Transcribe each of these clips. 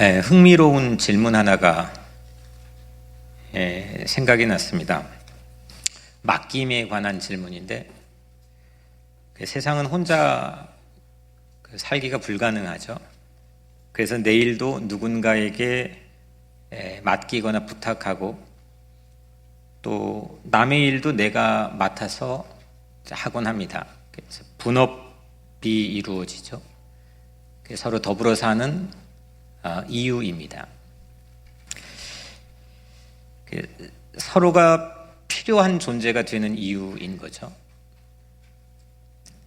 흥미로운 질문 하나가 생각이 났습니다. 맡김에 관한 질문인데, 세상은 혼자 살기가 불가능하죠. 그래서 내일도 누군가에게 맡기거나 부탁하고, 또 남의 일도 내가 맡아서 하곤 합니다. 그래서 분업이 이루어지죠. 서로 더불어 사는 이유입니다. 서로가 필요한 존재가 되는 이유인 거죠.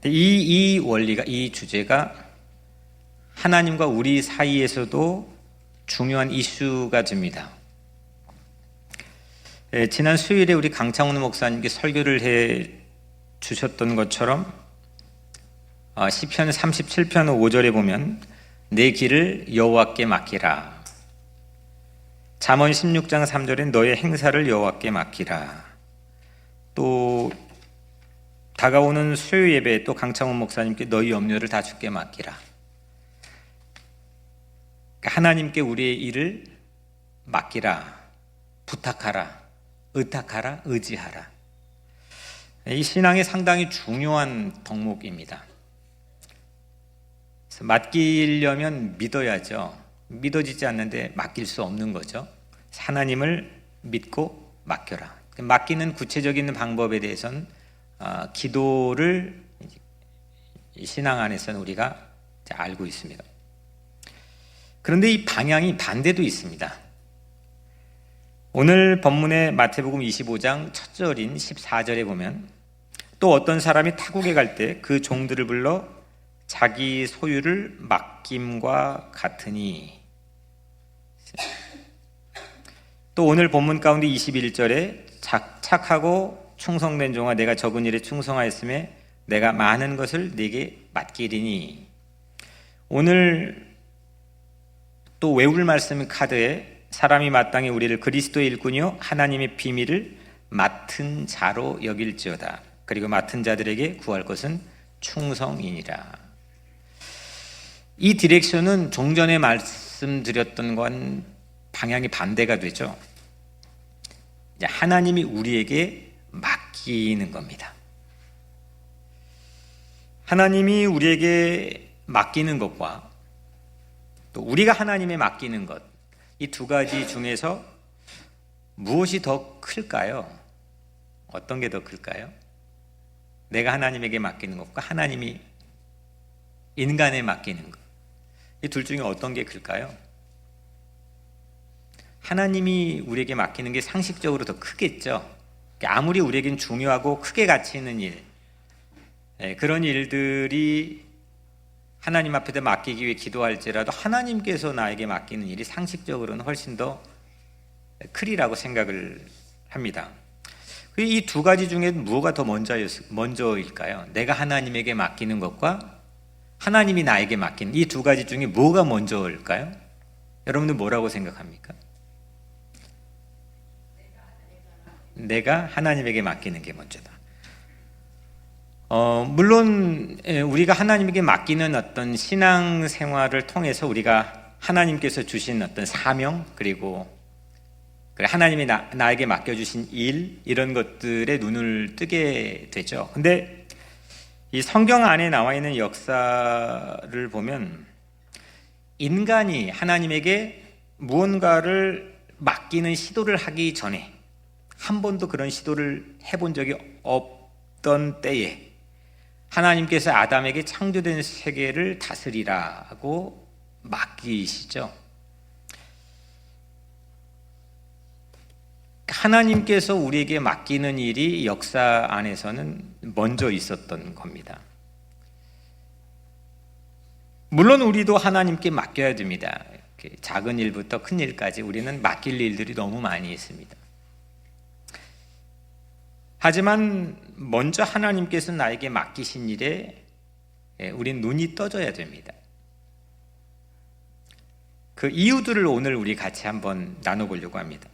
이 원리가, 이 주제가 하나님과 우리 사이에서도 중요한 이슈가 됩니다. 지난 수요일에 우리 강창훈 목사님께 설교를 해 주셨던 것처럼 시편 37편 5절에 보면 내 길을 여호와께 맡기라. 잠언 16장 3절에 너의 행사를 여호와께 맡기라. 또 다가오는 수요 예배에 또 강창훈 목사님께 너희 염려를 다 주께 맡기라. 하나님께 우리의 일을 맡기라, 부탁하라, 의탁하라, 의지하라. 이 신앙의 상당히 중요한 덕목입니다. 맡기려면 믿어야죠. 믿어지지 않는데 맡길 수 없는 거죠. 하나님을 믿고 맡겨라. 맡기는 구체적인 방법에 대해서는 기도를 신앙 안에서는 우리가 알고 있습니다. 그런데 이 방향이 반대도 있습니다. 오늘 본문의 마태복음 25장 첫 절인 14절에 보면 또 어떤 사람이 타국에 갈 때 그 종들을 불러 자기 소유를 맡김과 같으니, 또 오늘 본문 가운데 21절에 착하고 충성된 종아 내가 적은 일에 충성하였음에 내가 많은 것을 네게 맡기리니, 오늘 또 외울 말씀 카드에 사람이 마땅히 우리를 그리스도의 일꾼이요 하나님의 비밀을 맡은 자로 여길지어다. 그리고 맡은 자들에게 구할 것은 충성이니라. 이 디렉션은 종전에 말씀드렸던 건 방향이 반대가 되죠. 이제 하나님이 우리에게 맡기는 겁니다. 하나님이 우리에게 맡기는 것과 또 우리가 하나님에 맡기는 것, 이 두 가지 중에서 무엇이 더 클까요? 어떤 게 더 클까요? 내가 하나님에게 맡기는 것과 하나님이 인간에 맡기는 것, 이 둘 중에 어떤 게 클까요? 하나님이 우리에게 맡기는 게 상식적으로 더 크겠죠. 아무리 우리에겐 중요하고 크게 가치 있는 일, 그런 일들이 하나님 앞에다 맡기기 위해 기도할지라도 하나님께서 나에게 맡기는 일이 상식적으로는 훨씬 더 크리라고 생각을 합니다. 이 두 가지 중에 무엇가 더 먼저일까요? 내가 하나님에게 맡기는 것과 하나님이 나에게 맡기는 이 두 가지 중에 뭐가 먼저일까요? 여러분들 뭐라고 생각합니까? 내가 하나님에게 맡기는 게 먼저다. 물론 우리가 하나님에게 맡기는 어떤 신앙 생활을 통해서 우리가 하나님께서 주신 어떤 사명, 그리고 하나님이 나에게 맡겨주신 일, 이런 것들에 눈을 뜨게 되죠. 근데 이 성경 안에 나와 있는 역사를 보면 인간이 하나님에게 무언가를 맡기는 시도를 하기 전에, 한 번도 그런 시도를 해본 적이 없던 때에 하나님께서 아담에게 창조된 세계를 다스리라고 맡기시죠. 하나님께서 우리에게 맡기는 일이 역사 안에서는 먼저 있었던 겁니다. 물론 우리도 하나님께 맡겨야 됩니다. 작은 일부터 큰 일까지 우리는 맡길 일들이 너무 많이 있습니다. 하지만 먼저 하나님께서 나에게 맡기신 일에 우린 눈이 떠져야 됩니다. 그 이유들을 오늘 우리 같이 한번 나눠보려고 합니다.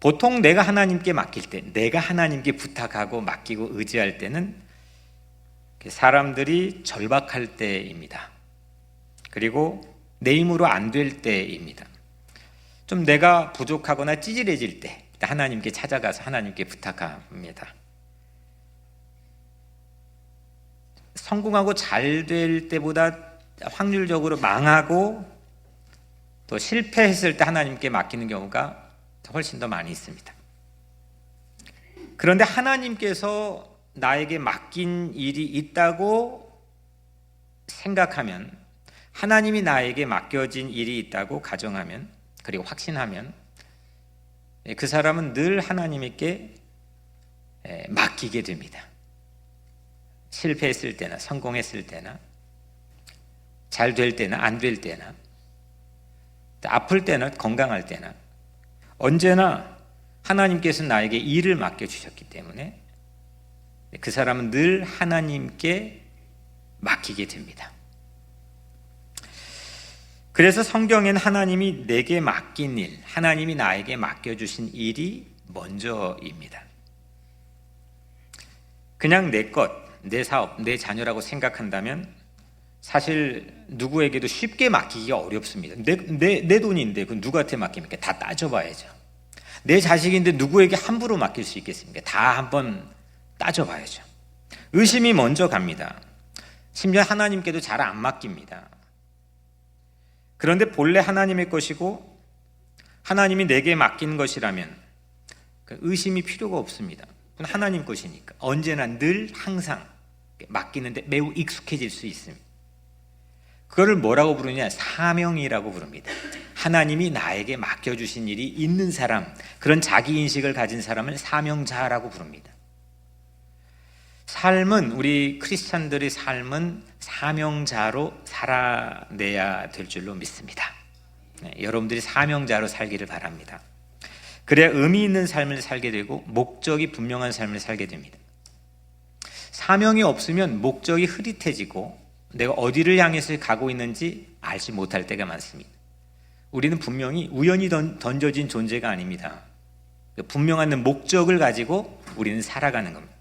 보통 내가 하나님께 맡길 때, 내가 하나님께 부탁하고 맡기고 의지할 때는 사람들이 절박할 때입니다. 그리고 내 힘으로 안 될 때입니다. 좀 내가 부족하거나 찌질해질 때 하나님께 찾아가서 하나님께 부탁합니다. 성공하고 잘 될 때보다 확률적으로 망하고 또 실패했을 때 하나님께 맡기는 경우가 훨씬 더 많이 있습니다. 그런데 하나님께서 나에게 맡긴 일이 있다고 생각하면, 하나님이 나에게 맡겨진 일이 있다고 가정하면, 그리고 확신하면 그 사람은 늘 하나님께 맡기게 됩니다. 실패했을 때나 성공했을 때나 잘 될 때나 안 될 때나 아플 때나 건강할 때나 언제나 하나님께서 나에게 일을 맡겨주셨기 때문에 그 사람은 늘 하나님께 맡기게 됩니다. 그래서 성경엔 하나님이 내게 맡긴 일, 하나님이 나에게 맡겨주신 일이 먼저입니다. 그냥 내 것, 내 사업, 내 자녀라고 생각한다면 사실 누구에게도 쉽게 맡기기가 어렵습니다. 내 돈인데 그 누구한테 맡깁니까? 다 따져봐야죠. 내 자식인데 누구에게 함부로 맡길 수 있겠습니까? 다 한번 따져봐야죠. 의심이 먼저 갑니다. 심지어 하나님께도 잘 안 맡깁니다. 그런데 본래 하나님의 것이고 하나님이 내게 맡긴 것이라면 의심이 필요가 없습니다. 그건 하나님 것이니까 언제나 늘 항상 맡기는데 매우 익숙해질 수 있습니다. 그거를 뭐라고 부르냐? 사명이라고 부릅니다. 하나님이 나에게 맡겨주신 일이 있는 사람, 그런 자기인식을 가진 사람을 사명자라고 부릅니다. 삶은, 우리 크리스찬들의 삶은 사명자로 살아내야 될 줄로 믿습니다. 여러분들이 사명자로 살기를 바랍니다. 그래야 의미 있는 삶을 살게 되고 목적이 분명한 삶을 살게 됩니다. 사명이 없으면 목적이 흐릿해지고 내가 어디를 향해서 가고 있는지 알지 못할 때가 많습니다. 우리는 분명히 우연히 던져진 존재가 아닙니다. 분명한 목적을 가지고 우리는 살아가는 겁니다.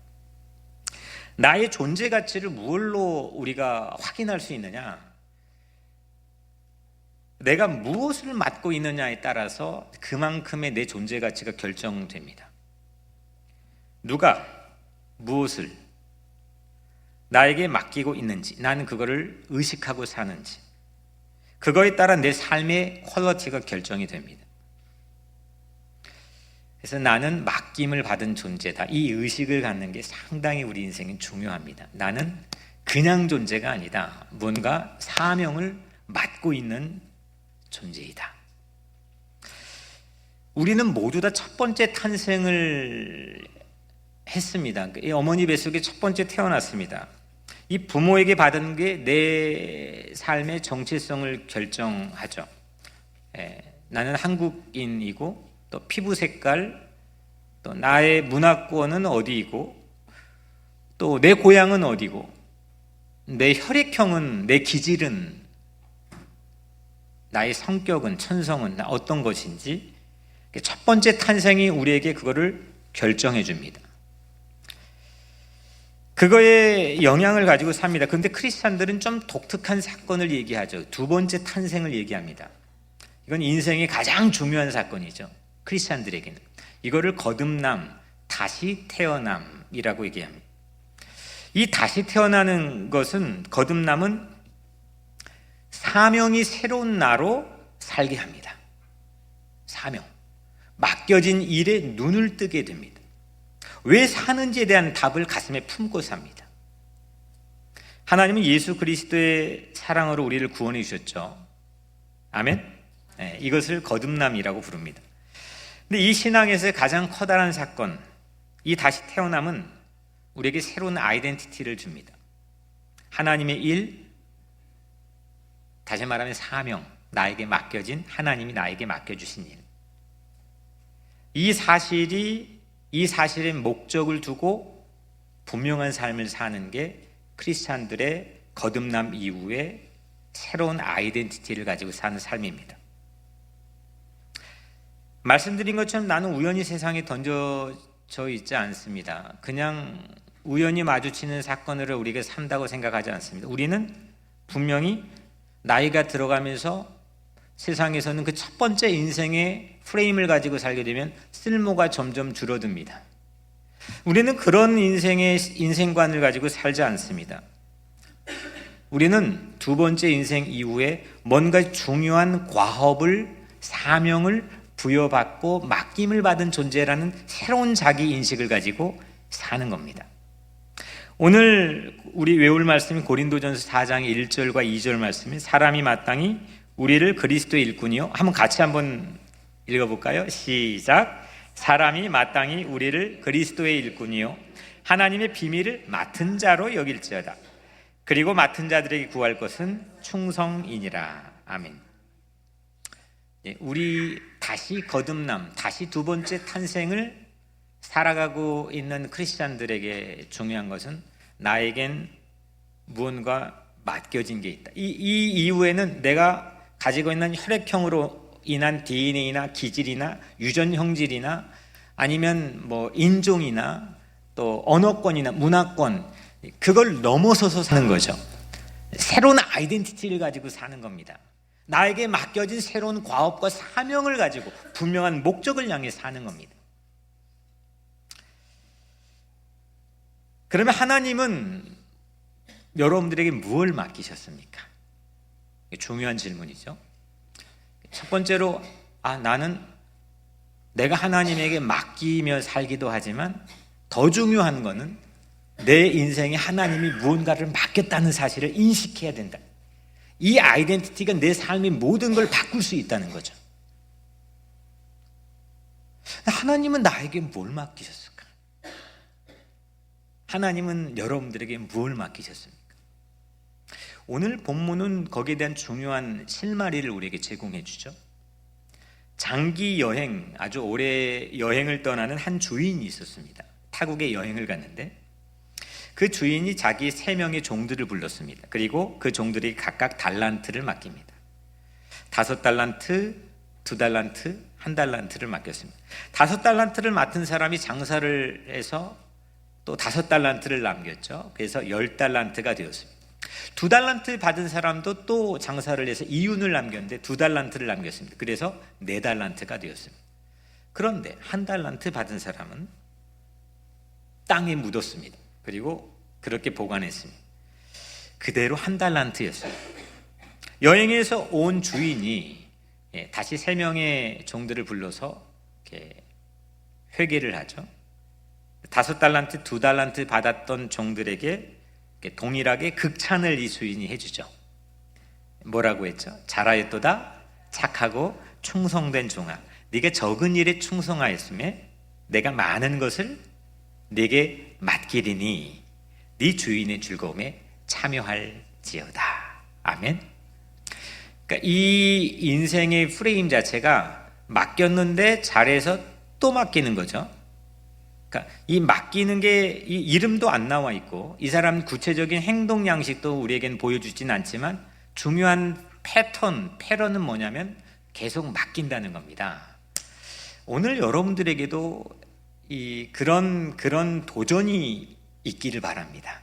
나의 존재 가치를 무엇로 우리가 확인할 수 있느냐? 내가 무엇을 맡고 있느냐에 따라서 그만큼의 내 존재 가치가 결정됩니다. 누가 무엇을 나에게 맡기고 있는지, 나는 그거를 의식하고 사는지, 그거에 따라 내 삶의 퀄리티가 결정이 됩니다. 그래서 나는 맡김을 받은 존재다. 이 의식을 갖는 게 상당히 우리 인생은 중요합니다. 나는 그냥 존재가 아니다. 뭔가 사명을 맡고 있는 존재이다. 우리는 모두 다 첫 번째 탄생을 했습니다. 어머니 뱃속에 첫 번째 태어났습니다. 이 부모에게 받은 게 내 삶의 정체성을 결정하죠. 나는 한국인이고 또 피부 색깔, 또 나의 문화권은 어디이고, 또 내 고향은 어디고, 내 혈액형은, 내 기질은, 나의 성격은, 천성은 어떤 것인지 첫 번째 탄생이 우리에게 그거를 결정해 줍니다. 그거에 영향을 가지고 삽니다. 그런데 크리스찬들은 좀 독특한 사건을 얘기하죠. 두 번째 탄생을 얘기합니다. 이건 인생의 가장 중요한 사건이죠. 크리스찬들에게는. 이거를 거듭남, 다시 태어남이라고 얘기합니다. 이 다시 태어나는 것은, 거듭남은 사명이 새로운 나로 살게 합니다. 사명. 맡겨진 일에 눈을 뜨게 됩니다. 왜 사는지에 대한 답을 가슴에 품고 삽니다. 하나님은 예수 그리스도의 사랑으로 우리를 구원해 주셨죠. 아멘? 네, 이것을 거듭남이라고 부릅니다. 근데 이 신앙에서의 가장 커다란 사건, 이 다시 태어남은 우리에게 새로운 아이덴티티를 줍니다. 하나님의 일, 다시 말하면 사명, 나에게 맡겨진, 하나님이 나에게 맡겨주신 일. 이 사실의 목적을 두고 분명한 삶을 사는 게 크리스찬들의 거듭남 이후에 새로운 아이덴티티를 가지고 사는 삶입니다. 말씀드린 것처럼 나는 우연히 세상에 던져져 있지 않습니다. 그냥 우연히 마주치는 사건으로 우리가 산다고 생각하지 않습니다. 우리는 분명히 나이가 들어가면서 세상에서는 그 첫 번째 인생의 프레임을 가지고 살게 되면 쓸모가 점점 줄어듭니다. 우리는 그런 인생관을 가지고 살지 않습니다. 우리는 두 번째 인생 이후에 뭔가 중요한 과업을, 사명을 부여받고 맡김을 받은 존재라는 새로운 자기 인식을 가지고 사는 겁니다. 오늘 우리 외울 말씀이 고린도전서 4장 1절과 2절 말씀이 사람이 마땅히 우리를 그리스도의 일꾼이요. 한번 같이 한번 읽어볼까요? 시작. 사람이 마땅히 우리를 그리스도의 일꾼이요 하나님의 비밀을 맡은 자로 여길지어다. 그리고 맡은 자들에게 구할 것은 충성이니라. 아멘. 우리 다시 거듭남, 다시 두 번째 탄생을 살아가고 있는 크리스찬들에게 중요한 것은 나에겐 무언가 맡겨진 게 있다. 이 이후에는 내가 가지고 있는 혈액형으로 인한 DNA나 기질이나 유전 형질이나 아니면 뭐 인종이나 또 언어권이나 문화권, 그걸 넘어서서 사는 거죠. 새로운 아이덴티티를 가지고 사는 겁니다. 나에게 맡겨진 새로운 과업과 사명을 가지고 분명한 목적을 향해 사는 겁니다. 그러면 하나님은 여러분들에게 무엇을 맡기셨습니까? 중요한 질문이죠. 첫 번째로 나는 내가 하나님에게 맡기며 살기도 하지만 더 중요한 것은 내 인생에 하나님이 무언가를 맡겼다는 사실을 인식해야 된다. 이 아이덴티티가 내 삶의 모든 걸 바꿀 수 있다는 거죠. 하나님은 나에게 뭘 맡기셨을까? 하나님은 여러분들에게 뭘 맡기셨습니까? 오늘 본문은 거기에 대한 중요한 실마리를 우리에게 제공해 주죠. 장기 여행, 아주 오래 여행을 떠나는 한 주인이 있었습니다. 타국에 여행을 갔는데 그 주인이 자기 3명의 종들을 불렀습니다. 그리고 그 종들이 각각 달란트를 맡깁니다. 5달란트, 2달란트, 1달란트를 맡겼습니다. 5달란트를 맡은 사람이 장사를 해서 또 5달란트를 남겼죠. 그래서 10달란트가 되었습니다. 2달란트 받은 사람도 또 장사를 해서 이윤을 남겼는데 2달란트를 남겼습니다. 그래서 4달란트가 되었습니다. 그런데 1달란트 받은 사람은 땅에 묻었습니다. 그리고 그렇게 보관했습니다. 그대로 1달란트였어요. 여행에서 온 주인이 다시 3명의 종들을 불러서 회개를 하죠. 5달란트, 2달란트 받았던 종들에게 동일하게 극찬을 이 주인이 해주죠. 뭐라고 했죠? 잘하였도다 착하고 충성된 종아, 네가 적은 일에 충성하였음에 내가 많은 것을 네게 맡기리니 네 주인의 즐거움에 참여할지어다. 아멘. 그러니까 이 인생의 프레임 자체가 맡겼는데 잘해서 또 맡기는 거죠. 그러니까 이 맡기는 게 이 이름도 안 나와 있고 이 사람 구체적인 행동 양식도 우리에겐 보여주진 않지만 중요한 패런은 뭐냐면 계속 맡긴다는 겁니다. 오늘 여러분들에게도 그런 도전이 있기를 바랍니다.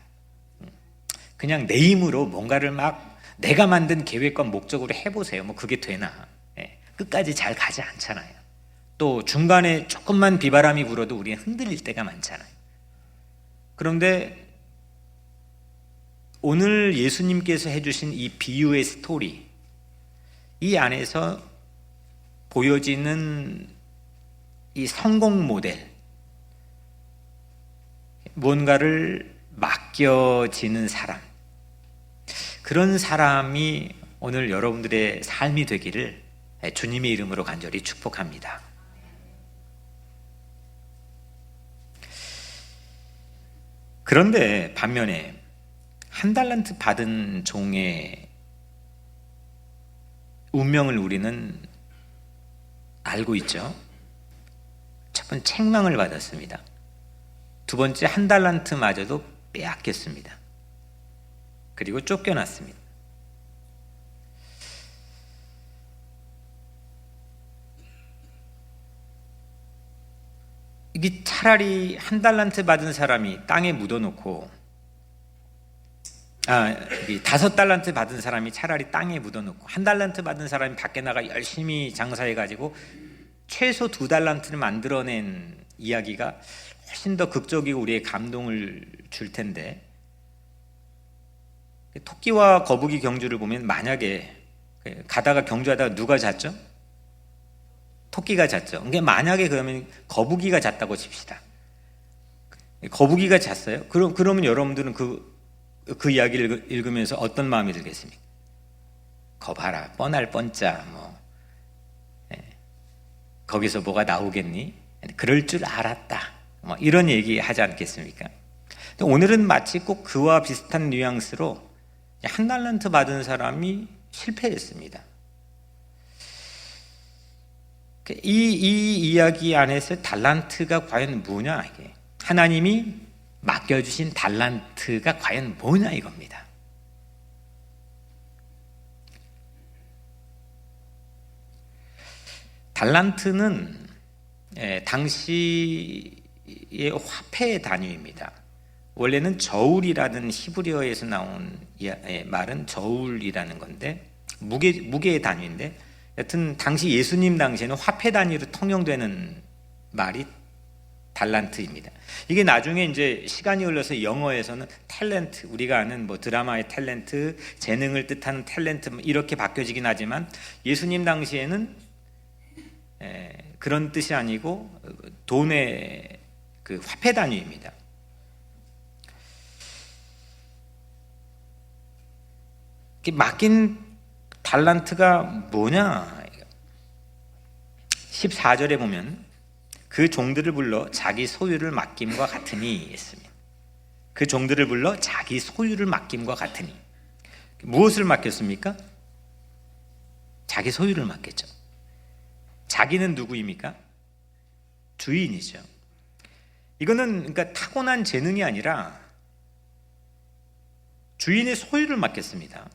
그냥 내 힘으로 뭔가를 막 내가 만든 계획과 목적으로 해보세요. 뭐 그게 되나? 끝까지 잘 가지 않잖아요. 또 중간에 조금만 비바람이 불어도 우리는 흔들릴 때가 많잖아요. 그런데 오늘 예수님께서 해주신 이 비유의 스토리, 이 안에서 보여지는 이 성공 모델, 뭔가를 맡겨지는 사람, 그런 사람이 오늘 여러분들의 삶이 되기를 주님의 이름으로 간절히 축복합니다. 그런데 반면에 1달란트 받은 종의 운명을 우리는 알고 있죠. 첫 번째 책망을 받았습니다. 두 번째 1달란트마저도 빼앗겼습니다. 그리고 쫓겨났습니다. 이게 차라리 1달란트 받은 사람이 땅에 묻어놓고 이 5달란트 받은 사람이 차라리 땅에 묻어놓고 1달란트 받은 사람이 밖에 나가 열심히 장사해가지고 최소 2달란트를 만들어낸 이야기가 훨씬 더 극적이고 우리의 감동을 줄 텐데, 토끼와 거북이 경주를 보면 만약에 가다가 경주하다가 누가 잤죠? 토끼가 잤죠. 그러니까 만약에 그러면 거북이가 잤다고 칩시다. 거북이가 잤어요? 그러면 여러분들은 그 이야기를 읽으면서 어떤 마음이 들겠습니까? 거봐라, 뻔할 뻔짜, 거기서 뭐가 나오겠니? 그럴 줄 알았다. 이런 얘기 하지 않겠습니까? 오늘은 마치 꼭 그와 비슷한 뉘앙스로 1달란트 받은 사람이 실패했습니다. 이 이야기 안에서 달란트가 과연 뭐냐, 이게 하나님이 맡겨주신 달란트가 과연 뭐냐 이겁니다. 달란트는 당시의 화폐 단위입니다. 원래는 저울이라는 히브리어에서 나온 말은 저울이라는 건데 무게의 단위인데, 여튼 당시 예수님 당시에는 화폐 단위로 통용되는 말이 달란트입니다. 이게 나중에 이제 시간이 흘러서 영어에서는 탤런트, 우리가 아는 드라마의 탤런트, 재능을 뜻하는 탤런트 이렇게 바뀌어지긴 하지만 예수님 당시에는 그런 뜻이 아니고 돈의 그 화폐 단위입니다. 맡긴 달란트가 뭐냐? 14절에 보면 그 종들을 불러 자기 소유를 맡김과 같으니 했습니다. 그 종들을 불러 자기 소유를 맡김과 같으니, 무엇을 맡겼습니까? 자기 소유를 맡겼죠. 자기는 누구입니까? 주인이죠. 이거는 그러니까 타고난 재능이 아니라 주인의 소유를 맡겼습니다.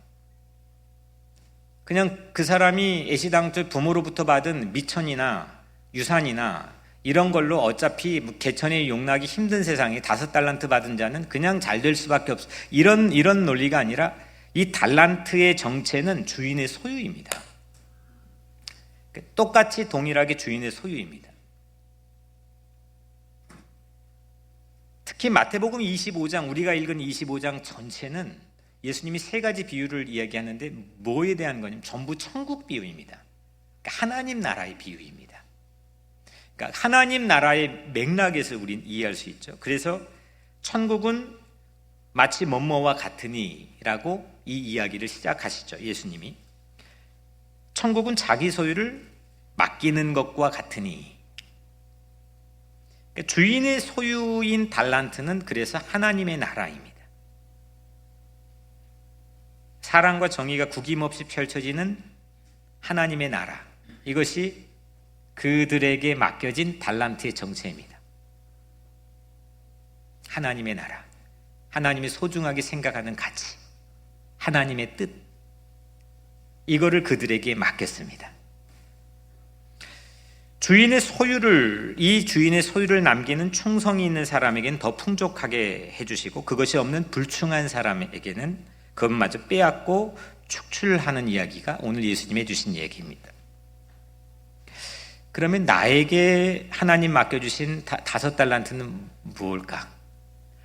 그냥 그 사람이 애시당초 부모로부터 받은 미천이나 유산이나 이런 걸로 어차피 개천에 용나기 힘든 세상에 5달란트 받은 자는 그냥 잘 될 수밖에 없어. 이런 논리가 아니라 이 달란트의 정체는 주인의 소유입니다. 똑같이 동일하게 주인의 소유입니다. 특히 마태복음 25장, 우리가 읽은 25장 전체는 예수님이 3가지 비유를 이야기하는데 뭐에 대한 거냐면 전부 천국 비유입니다. 그러니까 하나님 나라의 비유입니다. 그러니까 하나님 나라의 맥락에서 우린 이해할 수 있죠. 그래서 천국은 마치 뭐뭐와 같으니라고 이 이야기를 시작하시죠. 예수님이 천국은 자기 소유를 맡기는 것과 같으니, 그러니까 주인의 소유인 달란트는 그래서 하나님의 나라입니다. 사랑과 정의가 구김없이 펼쳐지는 하나님의 나라, 이것이 그들에게 맡겨진 달란트의 정체입니다. 하나님의 나라, 하나님이 소중하게 생각하는 가치, 하나님의 뜻, 이거를 그들에게 맡겼습니다. 이 주인의 소유를 남기는 충성이 있는 사람에게는 더 풍족하게 해주시고, 그것이 없는 불충한 사람에게는 그것마저 빼앗고 축출하는 이야기가 오늘 예수님이 해주신 얘기입니다. 그러면 나에게 하나님 맡겨주신 5달란트는 무엇일까?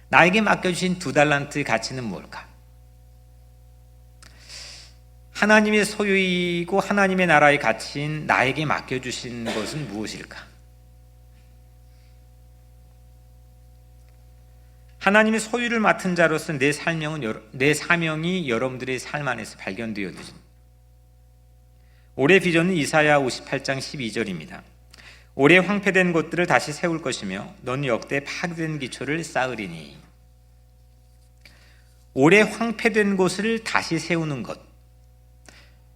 나에게 맡겨주신 2달란트의 가치는 무엇일까? 하나님의 소유이고 하나님의 나라의 가치인 나에게 맡겨주신 것은 무엇일까? 하나님의 소유를 맡은 자로서 내 사명이 여러분들의 삶 안에서 발견되어지죠. 올해 비전은 이사야 58장 12절입니다. 올해 황폐된 곳들을 다시 세울 것이며 넌 역대 파괴된 기초를 쌓으리니. 올해 황폐된 곳을 다시 세우는 것,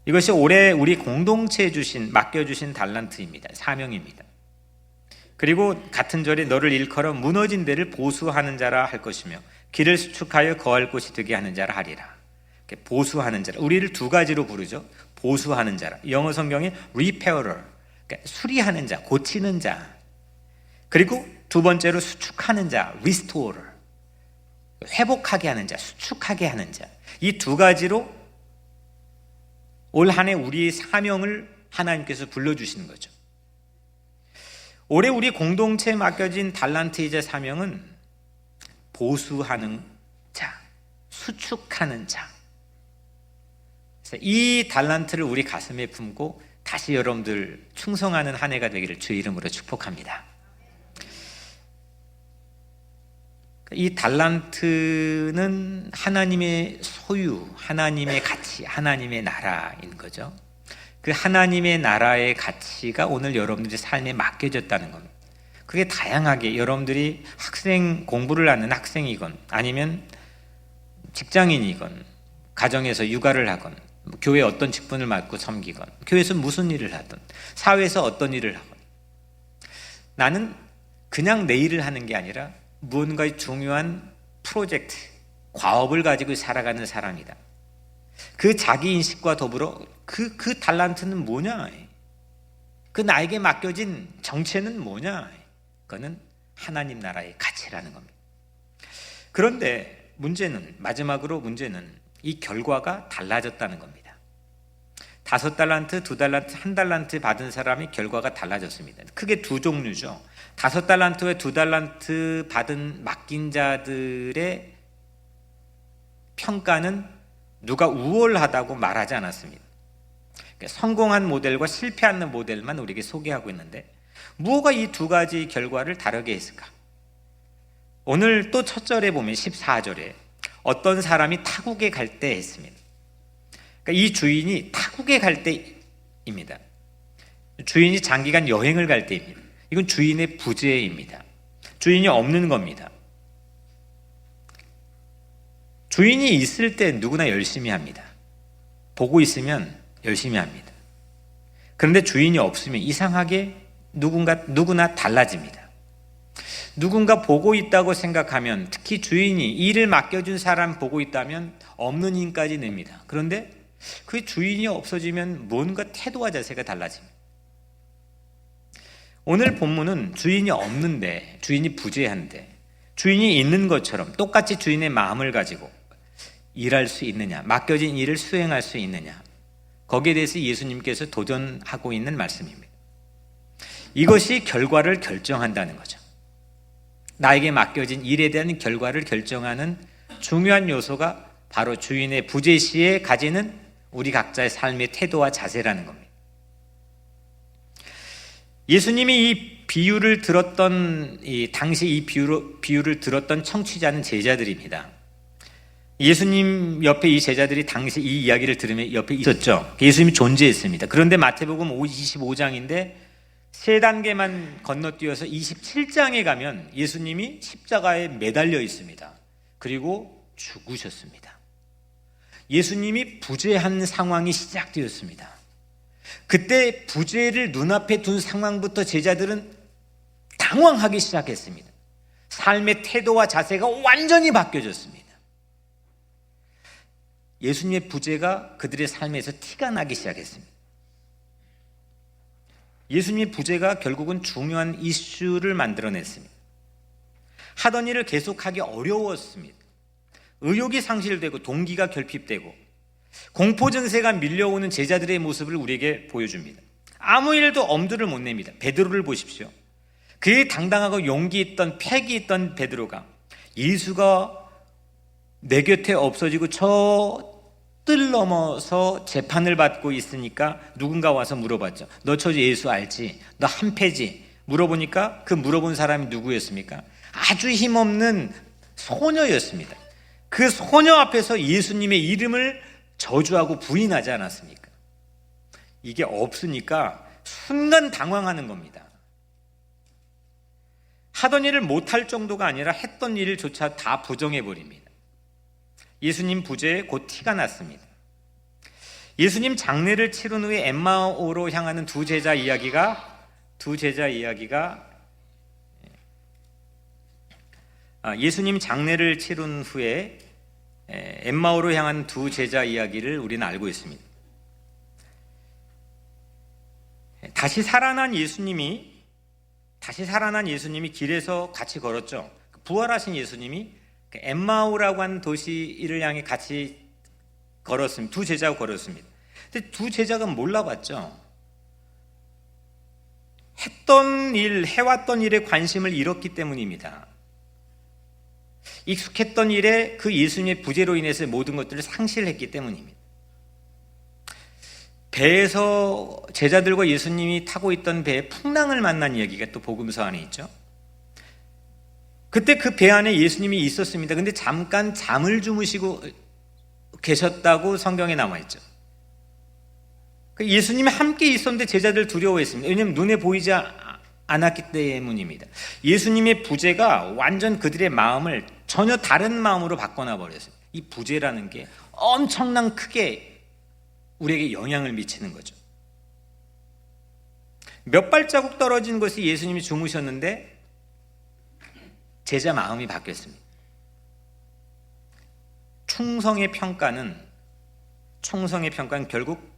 이것이 올해 우리 공동체에 맡겨주신 달란트입니다. 사명입니다. 그리고 같은 절에 너를 일컬어 무너진 데를 보수하는 자라 할 것이며 길을 수축하여 거할 곳이 되게 하는 자라 하리라. 보수하는 자라, 우리를 2가지로 부르죠. 보수하는 자라, 영어 성경에 repairer, 그러니까 수리하는 자, 고치는 자. 그리고 2번째로 수축하는 자, restorer, 회복하게 하는 자, 수축하게 하는 자. 이 두 가지로 올 한 해 우리의 사명을 하나님께서 불러주시는 거죠. 올해 우리 공동체에 맡겨진 달란트이자 사명은 보수하는 자, 수축하는 자. 이 달란트를 우리 가슴에 품고 다시 여러분들 충성하는 한 해가 되기를 주의 이름으로 축복합니다. 이 달란트는 하나님의 소유, 하나님의 가치, 하나님의 나라인 거죠. 그 하나님의 나라의 가치가 오늘 여러분들의 삶에 맡겨졌다는 겁니다. 그게 다양하게 여러분들이 학생, 공부를 하는 학생이건 아니면 직장인이건 가정에서 육아를 하건 교회에 어떤 직분을 맡고 섬기건 교회에서 무슨 일을 하든 사회에서 어떤 일을 하건 나는 그냥 내 일을 하는 게 아니라 무언가의 중요한 프로젝트, 과업을 가지고 살아가는 사람이다. 그 자기인식과 더불어 그 달란트는 뭐냐? 그 나에게 맡겨진 정체는 뭐냐? 그거는 하나님 나라의 가치라는 겁니다. 그런데 마지막으로 문제는 이 결과가 달라졌다는 겁니다. 5달란트, 2달란트, 1달란트 받은 사람이 결과가 달라졌습니다. 크게 두 종류죠. 5달란트와 2달란트 받은 맡긴 자들의 평가는 누가 우월하다고 말하지 않았습니다. 그러니까 성공한 모델과 실패하는 모델만 우리에게 소개하고 있는데 무엇가 이 두 가지 결과를 다르게 했을까? 오늘 또 첫 절에 보면 14절에 어떤 사람이 타국에 갈 때 했습니다. 그러니까 이 주인이 타국에 갈 때입니다. 주인이 장기간 여행을 갈 때입니다. 이건 주인의 부재입니다. 주인이 없는 겁니다. 주인이 있을 때 누구나 열심히 합니다. 보고 있으면 열심히 합니다. 그런데 주인이 없으면 이상하게 누구나 달라집니다. 누군가 보고 있다고 생각하면, 특히 주인이 일을 맡겨준 사람 보고 있다면 없는 힘까지 냅니다. 그런데 그 주인이 없어지면 뭔가 태도와 자세가 달라집니다. 오늘 본문은 주인이 없는데, 주인이 부재한데 주인이 있는 것처럼 똑같이 주인의 마음을 가지고 일할 수 있느냐, 맡겨진 일을 수행할 수 있느냐, 거기에 대해서 예수님께서 도전하고 있는 말씀입니다. 이것이 결과를 결정한다는 거죠. 나에게 맡겨진 일에 대한 결과를 결정하는 중요한 요소가 바로 주인의 부재 시에 가지는 우리 각자의 삶의 태도와 자세라는 겁니다. 예수님이 이 비유를 들었던 당시 이 비유를 들었던 청취자는 제자들입니다. 예수님 옆에 이 제자들이 당시 이 이야기를 들으며 옆에 있었죠. 예수님이 존재했습니다. 그런데 마태복음 25장인데 세 단계만 건너뛰어서 27장에 가면 예수님이 십자가에 매달려 있습니다. 그리고 죽으셨습니다. 예수님이 부재한 상황이 시작되었습니다. 그때 부재를 눈앞에 둔 상황부터 제자들은 당황하기 시작했습니다. 삶의 태도와 자세가 완전히 바뀌어졌습니다. 예수님의 부재가 그들의 삶에서 티가 나기 시작했습니다. 예수님의 부재가 결국은 중요한 이슈를 만들어냈습니다. 하던 일을 계속하기 어려웠습니다. 의욕이 상실되고 동기가 결핍되고 공포 증세가 밀려오는 제자들의 모습을 우리에게 보여줍니다. 아무 일도 엄두를 못 냅니다. 베드로를 보십시오. 그의 당당하고 용기 있던 패기 있던 베드로가 예수가 내 곁에 없어지고 저 뜰 넘어서 재판을 받고 있으니까 누군가 와서 물어봤죠. 너 저 예수 알지? 너 한패지? 물어보니까 그 물어본 사람이 누구였습니까? 아주 힘없는 소녀였습니다. 그 소녀 앞에서 예수님의 이름을 저주하고 부인하지 않았습니까? 이게 없으니까 순간 당황하는 겁니다. 하던 일을 못할 정도가 아니라 했던 일조차 다 부정해버립니다. 예수님 부재에 곧 티가 났습니다. 예수님 장례를 치른 후에 엠마오로 향하는 두 제자 이야기가 예수님 장례를 치른 후에 엠마오로 향한 두 제자 이야기를 우리는 알고 있습니다. 다시 살아난 예수님이 길에서 같이 걸었죠. 부활하신 예수님이 엠마오라고 하는 도시를 향해 같이 걸었습니다. 두 제자가 걸었습니다. 근데 두 제자가 몰라봤죠. 해왔던 일에 관심을 잃었기 때문입니다. 익숙했던 일에 그 예수님의 부재로 인해서 모든 것들을 상실했기 때문입니다. 배에서 제자들과 예수님이 타고 있던 배에 풍랑을 만난 이야기가 또 복음서 안에 있죠. 그때 그 배 안에 예수님이 있었습니다. 근데 잠깐 잠을 주무시고 계셨다고 성경에 나와 있죠. 예수님이 함께 있었는데 제자들 두려워했습니다. 왜냐하면 눈에 보이지 않았기 때문입니다. 예수님의 부재가 완전 그들의 마음을 전혀 다른 마음으로 바꿔놔 버렸어요. 이 부재라는 게 엄청난 크게 우리에게 영향을 미치는 거죠. 몇 발자국 떨어진 곳에 예수님이 주무셨는데 제자 마음이 바뀌었습니다. 충성의 평가는 결국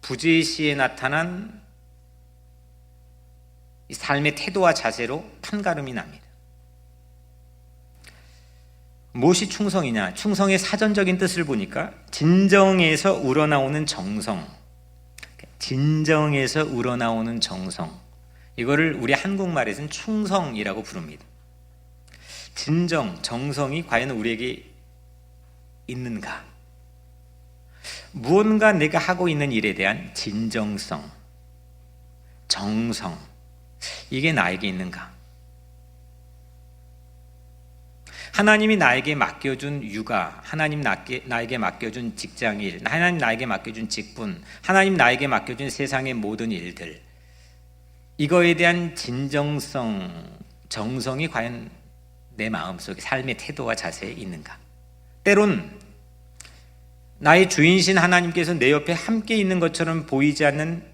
부재 시에 나타난 이 삶의 태도와 자세로 판가름이 납니다. 무엇이 충성이냐? 충성의 사전적인 뜻을 보니까 진정에서 우러나오는 정성, 이거를 우리 한국말에서는 충성이라고 부릅니다. 진정, 정성이 과연 우리에게 있는가? 무언가 내가 하고 있는 일에 대한 진정성, 정성, 이게 나에게 있는가? 하나님이 나에게 맡겨준 육아, 하나님 나에게 맡겨준 직장일, 하나님 나에게 맡겨준 직분, 하나님 나에게 맡겨준 세상의 모든 일들, 이거에 대한 진정성, 정성이 과연 내 마음속에 삶의 태도와 자세에 있는가? 때론 나의 주인신 하나님께서 내 옆에 함께 있는 것처럼 보이지 않는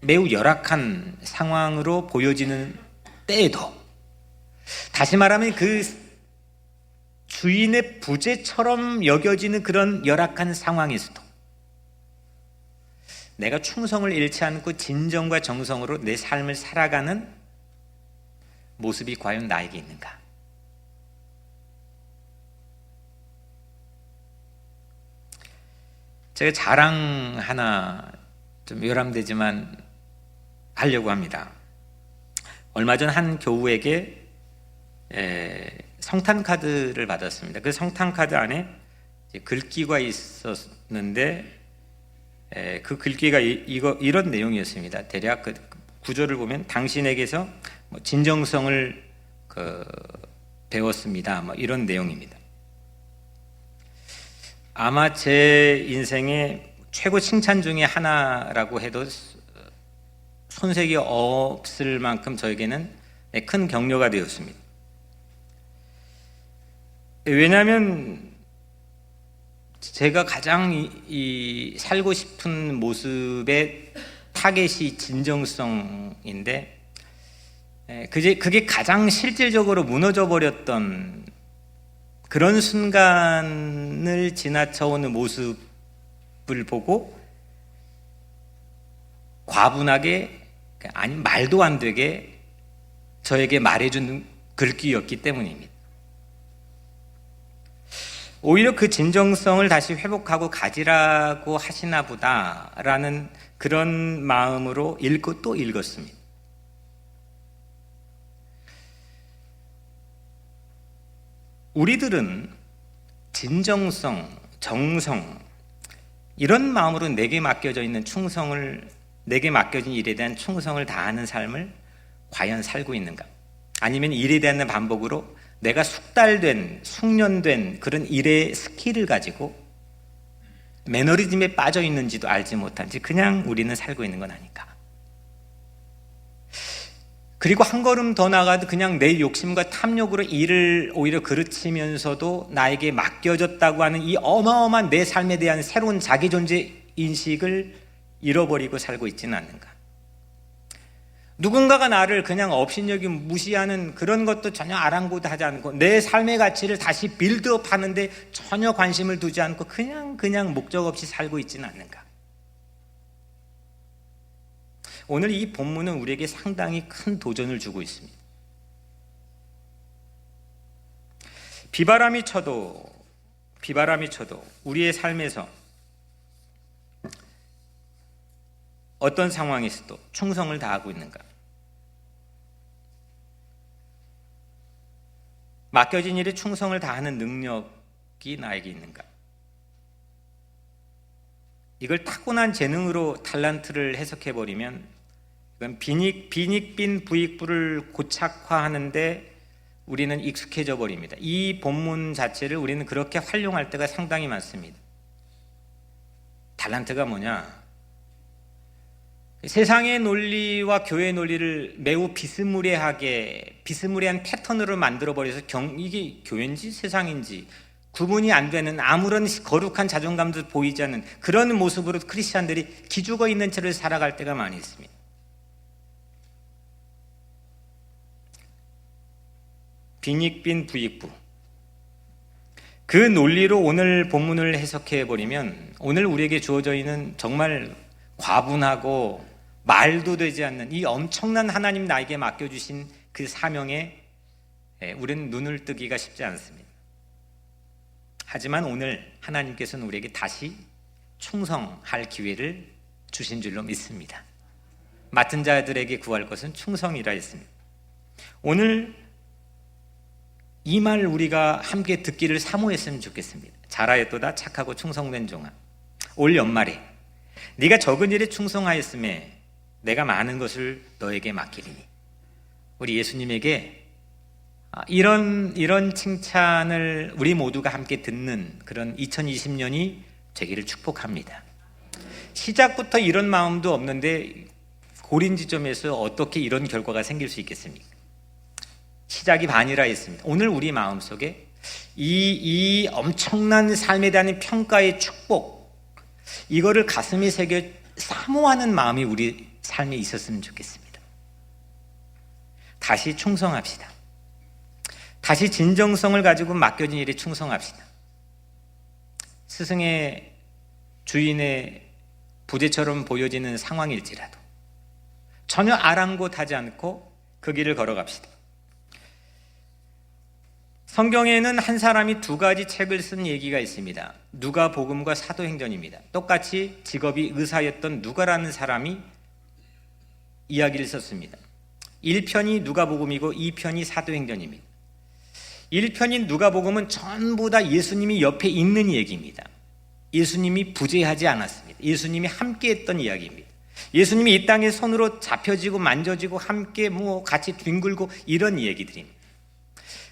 매우 열악한 상황으로 보여지는 때에도, 다시 말하면 그 주인의 부재처럼 여겨지는 그런 열악한 상황에서도 내가 충성을 잃지 않고 진정과 정성으로 내 삶을 살아가는 모습이 과연 나에게 있는가? 제가 자랑 하나 좀 외람되지만 하려고 합니다. 얼마 전 한 교우에게 성탄 카드를 받았습니다. 그 성탄 카드 안에 글귀가 있었는데 그 글귀가 이런 내용이었습니다. 대략 그 구절을 보면 당신에게서 진정성을 배웠습니다. 이런 내용입니다. 아마 제 인생의 최고 칭찬 중에 하나라고 해도 손색이 없을 만큼 저에게는 큰 격려가 되었습니다. 왜냐하면 제가 가장 살고 싶은 모습의 타겟이 진정성인데 그게 가장 실질적으로 무너져 버렸던 그런 순간을 지나쳐오는 모습을 보고 과분하게, 아니 말도 안 되게 저에게 말해준 글귀였기 때문입니다. 오히려 그 진정성을 다시 회복하고 가지라고 하시나 보다라는 그런 마음으로 읽고 또 읽었습니다. 우리들은 진정성, 정성, 이런 마음으로 내게 맡겨져 있는 내게 맡겨진 일에 대한 충성을 다하는 삶을 과연 살고 있는가? 아니면 일에 대한 반복으로 내가 숙련된 그런 일의 스킬을 가지고 매너리즘에 빠져 있는지도 알지 못한지 그냥 우리는 살고 있는 건 아닐까? 그리고 한 걸음 더 나아가도 그냥 내 욕심과 탐욕으로 일을 오히려 그르치면서도 나에게 맡겨졌다고 하는 이 어마어마한 내 삶에 대한 새로운 자기존재 인식을 잃어버리고 살고 있지는 않는가? 누군가가 나를 그냥 업신여기 무시하는 그런 것도 전혀 아랑곳하지 않고 내 삶의 가치를 다시 빌드업 하는데 전혀 관심을 두지 않고 그냥 목적 없이 살고 있지는 않는가? 오늘 이 본문은 우리에게 상당히 큰 도전을 주고 있습니다. 비바람이 쳐도 비바람이 쳐도 우리의 삶에서 어떤 상황에서도 충성을 다하고 있는가? 맡겨진 일에 충성을 다하는 능력이 나에게 있는가? 이걸 타고난 재능으로 탤런트를 해석해버리면 이건 빈익빈 부익부를 고착화하는데 우리는 익숙해져 버립니다. 이 본문 자체를 우리는 그렇게 활용할 때가 상당히 많습니다. 탤런트가 뭐냐? 세상의 논리와 교회의 논리를 매우 비스무리한 패턴으로 만들어버려서 이게 교회인지 세상인지 구분이 안 되는, 아무런 거룩한 자존감도 보이지 않는 그런 모습으로 크리스찬들이 기죽어 있는 채로 살아갈 때가 많이 있습니다. 빈익빈 부익부, 그 논리로 오늘 본문을 해석해버리면 오늘 우리에게 주어져 있는 정말 과분하고 말도 되지 않는 이 엄청난 하나님 나에게 맡겨주신 그 사명에 우리는 눈을 뜨기가 쉽지 않습니다. 하지만 오늘 하나님께서는 우리에게 다시 충성할 기회를 주신 줄로 믿습니다. 맡은 자들에게 구할 것은 충성이라 했습니다. 오늘 이 말 우리가 함께 듣기를 사모했으면 좋겠습니다. 잘하였도다 착하고 충성된 종아, 올 연말에 네가 적은 일에 충성하였음에 내가 많은 것을 너에게 맡기리니. 우리 예수님에게 이런 칭찬을 우리 모두가 함께 듣는 그런 2020년이 되기를 축복합니다. 시작부터 이런 마음도 없는데 고린 지점에서 어떻게 이런 결과가 생길 수 있겠습니까? 시작이 반이라 했습니다. 오늘 우리 마음속에 이 엄청난 삶에 대한 평가의 축복, 이거를 가슴에 새겨 사모하는 마음이 우리 삶에 있었으면 좋겠습니다. 다시 충성합시다. 다시 진정성을 가지고 맡겨진 일에 충성합시다. 스승의 주인의 부재처럼 보여지는 상황일지라도 전혀 아랑곳하지 않고 그 길을 걸어갑시다. 성경에는 한 사람이 두 가지 책을 쓴 얘기가 있습니다. 누가복음과 사도행전입니다. 똑같이 직업이 의사였던 누가라는 사람이 이야기를 썼습니다. 1편이 누가복음이고 2편이 사도행전입니다. 1편인 누가복음은 전부 다 예수님이 옆에 있는 얘기입니다. 예수님이 부재하지 않았습니다. 예수님이 함께했던 이야기입니다. 예수님이 이 땅에 손으로 잡혀지고 만져지고 함께 같이 뒹굴고 이런 얘기들입니다.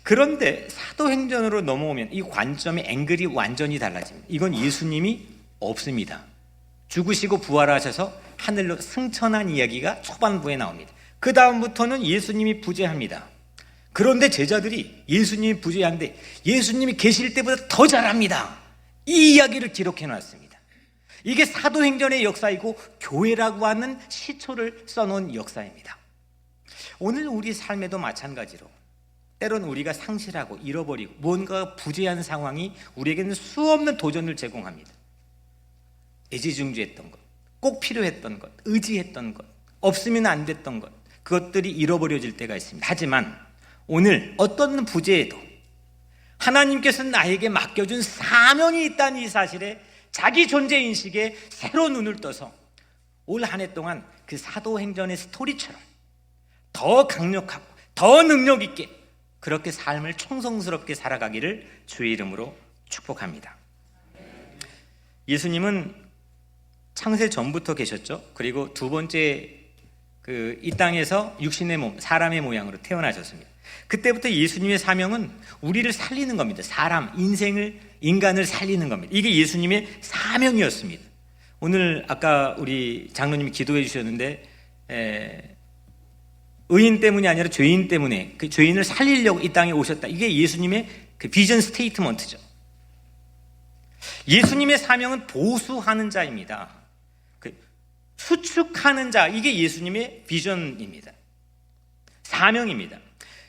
그런데 사도행전으로 넘어오면 이 관점의 앵글이 완전히 달라집니다. 이건 예수님이 없습니다. 죽으시고 부활하셔서 하늘로 승천한 이야기가 초반부에 나옵니다. 그 다음부터는 예수님이 부재합니다. 그런데 제자들이 예수님이 부재한데 예수님이 계실 때보다 더 잘합니다. 이 이야기를 기록해 놨습니다. 이게 사도행전의 역사이고 교회라고 하는 시초를 써놓은 역사입니다. 오늘 우리 삶에도 마찬가지로 때론 우리가 상실하고 잃어버리고 뭔가 부재한 상황이 우리에게는 수없는 도전을 제공합니다. 애지중지했던 것, 꼭 필요했던 것, 의지했던 것, 없으면 안 됐던 것, 그것들이 잃어버려질 때가 있습니다. 하지만 오늘 어떤 부재에도 하나님께서 나에게 맡겨준 사명이 있다는 이 사실에 자기 존재 인식에 새로 눈을 떠서 올 한 해 동안 그 사도행전의 스토리처럼 더 강력하고 더 능력 있게 그렇게 삶을 충성스럽게 살아가기를 주의 이름으로 축복합니다. 예수님은 창세 전부터 계셨죠. 그리고 두 번째 이 땅에서 육신의 몸, 사람의 모양으로 태어나셨습니다. 그때부터 예수님의 사명은 우리를 살리는 겁니다. 사람, 인간을 살리는 겁니다. 이게 예수님의 사명이었습니다. 오늘 아까 우리 장로님이 기도해 주셨는데 의인 때문이 아니라 죄인 때문에 그 죄인을 살리려고 이 땅에 오셨다. 이게 예수님의 그 비전 스테이트먼트죠. 예수님의 사명은 보수하는 자입니다. 수축하는 자, 이게 예수님의 비전입니다. 사명입니다.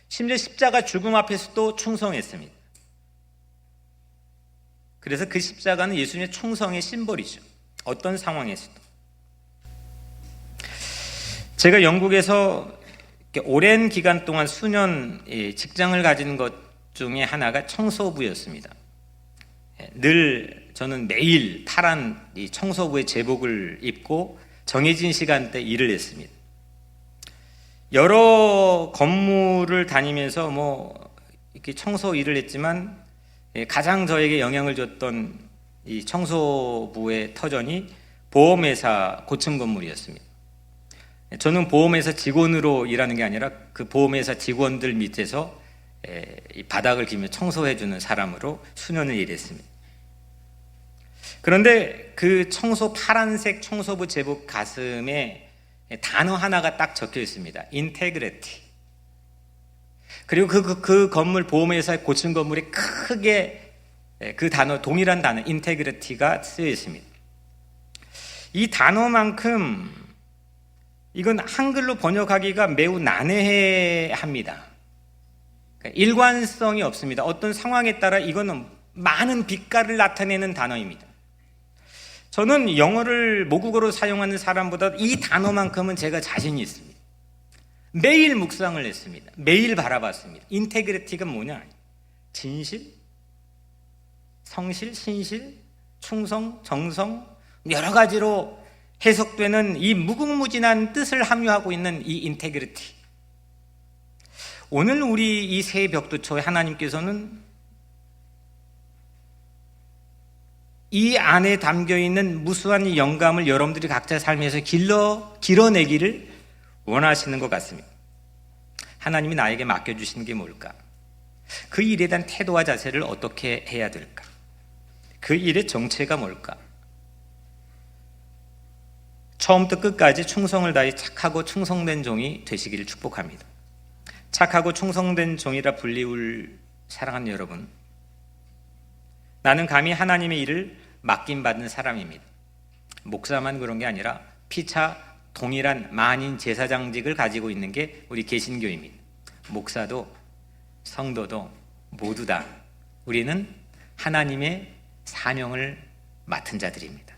심지어 십자가 죽음 앞에서도 충성했습니다. 그래서 그 십자가는 예수님의 충성의 심벌이죠. 어떤 상황에서도. 제가 영국에서 오랜 기간 동안 수년 직장을 가진 것 중에 하나가 청소부였습니다. 늘 저는 매일 파란 이 청소부의 제복을 입고 정해진 시간대 일을 했습니다. 여러 건물을 다니면서 이렇게 청소 일을 했지만 가장 저에게 영향을 줬던 이 청소부의 터전이 보험회사 고층 건물이었습니다. 저는 보험회사 직원으로 일하는 게 아니라 그 보험회사 직원들 밑에서 이 바닥을 기며 청소해주는 사람으로 수년을 일했습니다. 그런데 그 파란색 청소부 제복 가슴에 단어 하나가 딱 적혀 있습니다. 인테그리티. 그리고 그 건물 보험회사의 고층 건물에 크게 그 단어, 동일한 단어 인테그리티가 쓰여 있습니다. 이 단어만큼 이건 한글로 번역하기가 매우 난해합니다. 일관성이 없습니다. 어떤 상황에 따라 이거는 많은 빛깔을 나타내는 단어입니다. 저는 영어를 모국어로 사용하는 사람보다 이 단어만큼은 제가 자신이 있습니다. 매일 묵상을 했습니다. 매일 바라봤습니다. 인테그리티가 뭐냐? 진실, 성실, 신실, 충성, 정성, 여러 가지로 해석되는 이 무궁무진한 뜻을 함유하고 있는 이 인테그리티. 오늘 우리 이 새 벽두초에 하나님께서는 이 안에 담겨있는 무수한 영감을 여러분들이 각자 삶에서 길어내기를 원하시는 것 같습니다. 하나님이 나에게 맡겨주시는 게 뭘까? 그 일에 대한 태도와 자세를 어떻게 해야 될까? 그 일의 정체가 뭘까? 처음부터 끝까지 충성을 다해 착하고 충성된 종이 되시기를 축복합니다. 착하고 충성된 종이라 불리울 사랑하는 여러분, 나는 감히 하나님의 일을 맡김받은 사람입니다. 목사만 그런 게 아니라 피차 동일한 만인 제사장직을 가지고 있는 게 우리 개신교입니다. 목사도 성도도 모두 다 우리는 하나님의 사명을 맡은 자들입니다.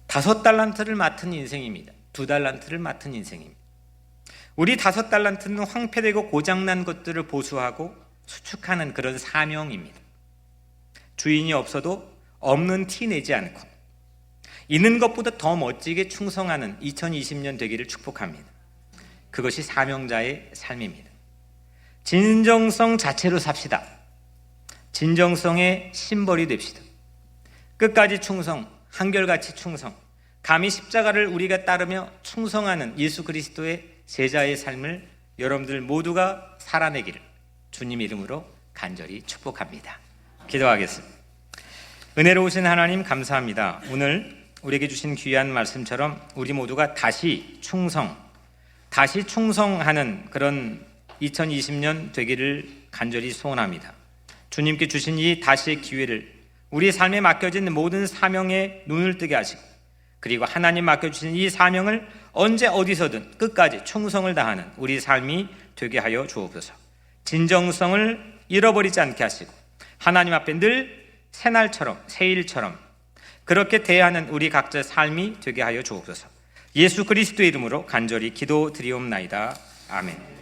5달란트를 맡은 인생입니다. 2달란트를 맡은 인생입니다. 우리 5달란트는 황폐되고 고장난 것들을 보수하고 수축하는 그런 사명입니다. 주인이 없어도 없는 티 내지 않고 있는 것보다 더 멋지게 충성하는 2020년 되기를 축복합니다. 그것이 사명자의 삶입니다. 진정성 자체로 삽시다. 진정성의 심벌이 됩시다. 끝까지 충성, 한결같이 충성, 감히 십자가를 우리가 따르며 충성하는 예수 그리스도의 제자의 삶을 여러분들 모두가 살아내기를 주님 이름으로 간절히 축복합니다. 기도하겠습니다. 은혜로우신 하나님 감사합니다. 오늘 우리에게 주신 귀한 말씀처럼 우리 모두가 다시 충성하는 그런 2020년 되기를 간절히 소원합니다. 주님께 주신 이 다시의 기회를 우리 삶에 맡겨진 모든 사명에 눈을 뜨게 하시고, 그리고 하나님 맡겨주신 이 사명을 언제 어디서든 끝까지 충성을 다하는 우리 삶이 되게 하여 주옵소서. 진정성을 잃어버리지 않게 하시고 하나님 앞에 늘 새날처럼 새일처럼 그렇게 대하는 우리 각자의 삶이 되게 하여 주옵소서. 예수 그리스도의 이름으로 간절히 기도드리옵나이다. 아멘.